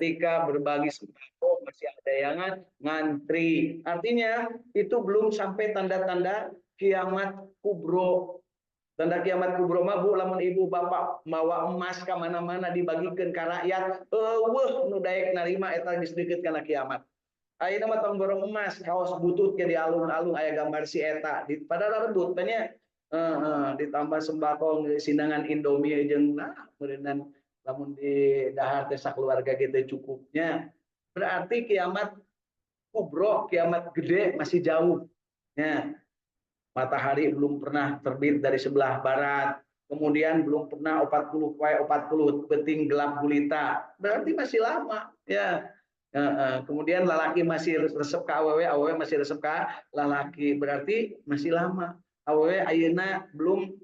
ketika berbagi sembako masih ada yang ngantri. Artinya itu belum sampai tanda-tanda kiamat kubro. Tanda kiamat kubro mah Bu, lamun ibu bapak mawa emas ke mana-mana dibagikan ke rakyat, nu daek narima eta geus deukeut kana kiamat. Ayeuna mah tong borong emas, kaos butut ke di alun-alun aya gambar si eta. Padahal rebut tanya ditambah sembako sinangan Indomie jeung meureunnan lamun di dahar teh sakeluarga gitu cukupnya. Berarti kiamat kubro, kiamat gede masih jauh. Ya. Matahari belum pernah terbit dari sebelah barat, kemudian belum pernah 40 beting gelap gulita, berarti masih lama ya. Kemudian lalaki masih resep ke awewe, awewe masih resep ke lalaki, berarti masih lama. Awewe ayeuna belum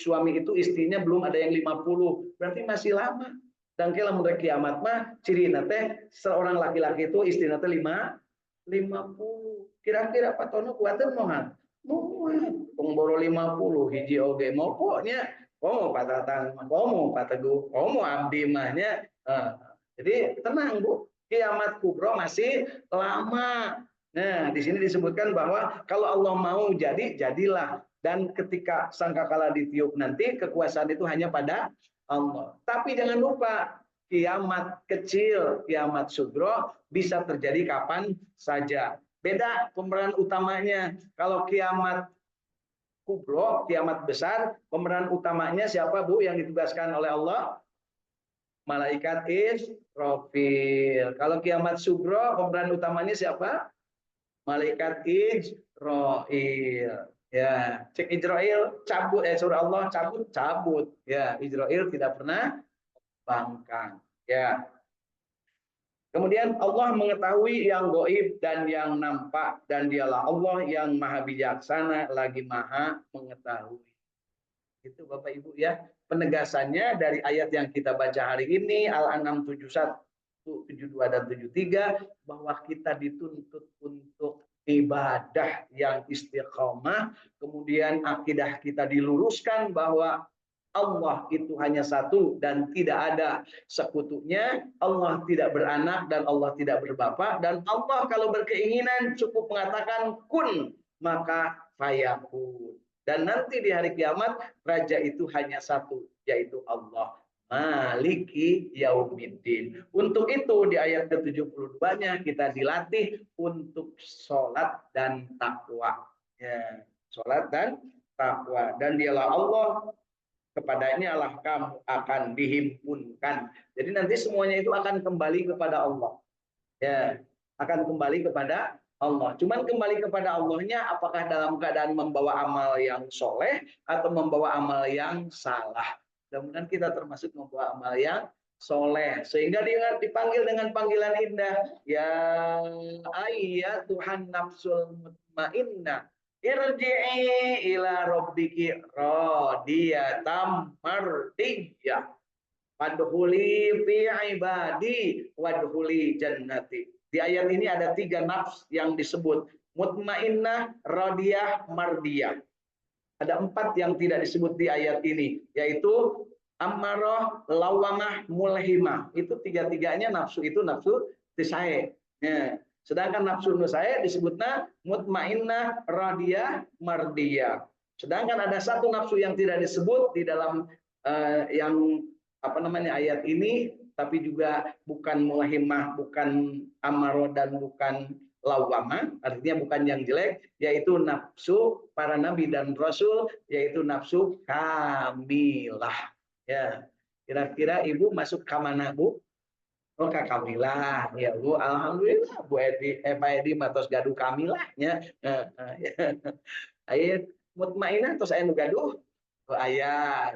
suami itu istrinya belum ada yang 50, berarti masih lama. Dan kalau menurut kiamat mah cirina teh seorang laki-laki itu istrinya teh 50. Kira-kira patono kuateun moal pengboro 50 hiji oge mau pokoknya komo patatan komo pateguh komo abdi mahnya. Jadi tenang Bu, kiamat kubro masih lama. Nah, di sini disebutkan bahwa kalau Allah mau jadi, jadilah. Dan ketika sangkakala ditiup nanti kekuasaan itu hanya pada Allah. Tapi jangan lupa kiamat kecil, kiamat sugro bisa terjadi kapan saja. Beda pemeran utamanya. Kalau kiamat kubro, kiamat besar, pemeran utamanya siapa Bu yang ditugaskan oleh Allah? Malaikat Israfil. Kalau kiamat sugro, pemeran utamanya siapa? Malaikat Israil. Ya, cek Israil cabut surah Allah cabut. Ya, Israil tidak pernah bangkang. Ya. Kemudian Allah mengetahui yang gaib dan yang nampak, dan dialah Allah yang maha bijaksana lagi maha mengetahui. Itu Bapak Ibu ya, penegasannya dari ayat yang kita baca hari ini Al-An'am 71, 72 dan 73 bahwa kita dituntut untuk ibadah yang istiqomah, kemudian akidah kita diluruskan bahwa Allah itu hanya satu dan tidak ada sekutunya. Allah tidak beranak dan Allah tidak berbapak. Dan Allah kalau berkeinginan cukup mengatakan kun, maka fayakun. Dan nanti di hari kiamat, Raja itu hanya satu, yaitu Allah. Maliki yaumiddin. Untuk itu di ayat ke-72-nya kita dilatih untuk sholat dan takwa. Ya, sholat dan takwa. Dan dialah Allah, kepadanya lah kamu akan dihimpunkan. Jadi nanti semuanya itu akan kembali kepada Allah. Ya, akan kembali kepada Allah. Cuman kembali kepada Allahnya apakah dalam keadaan membawa amal yang soleh atau membawa amal yang salah. Mudah-mudahan kita termasuk membawa amal yang soleh. Sehingga dia dipanggil dengan panggilan indah. Ya ayat Tuhan nafsul mutmainnah. Irji'i ila rabbiki radiyatan mardiyah. Wadkhuli fi ibadi wadkhuli jannati. Di ayat ini ada 3 nafs yang disebut. Mutmainnah, radiyah, mardiyah. Ada 4 yang tidak disebut di ayat ini, yaitu ammarah, lawamah, mulhimah. Itu 3-tiganya nafsu itu nafsu tisae. Ya. Sedangkan nafsu nusae disebutnya mutmainnah, radiyah, mardiyah. Sedangkan ada 1 nafsu yang tidak disebut di dalam yang ayat ini, tapi juga bukan mulhimah, bukan amaro dan bukan lawamah, artinya bukan yang jelek, yaitu nafsu para nabi dan rasul, yaitu nafsu kamilah. Ya, kira-kira Ibu masuk ke mana Bu? Oh, Kak Kamilah, ya Bu, alhamdulillah Bu Edi, Pak Edi matos gaduh Kamilahnya. Ayat mutmainah terus aya nu gaduh. Oh, aya.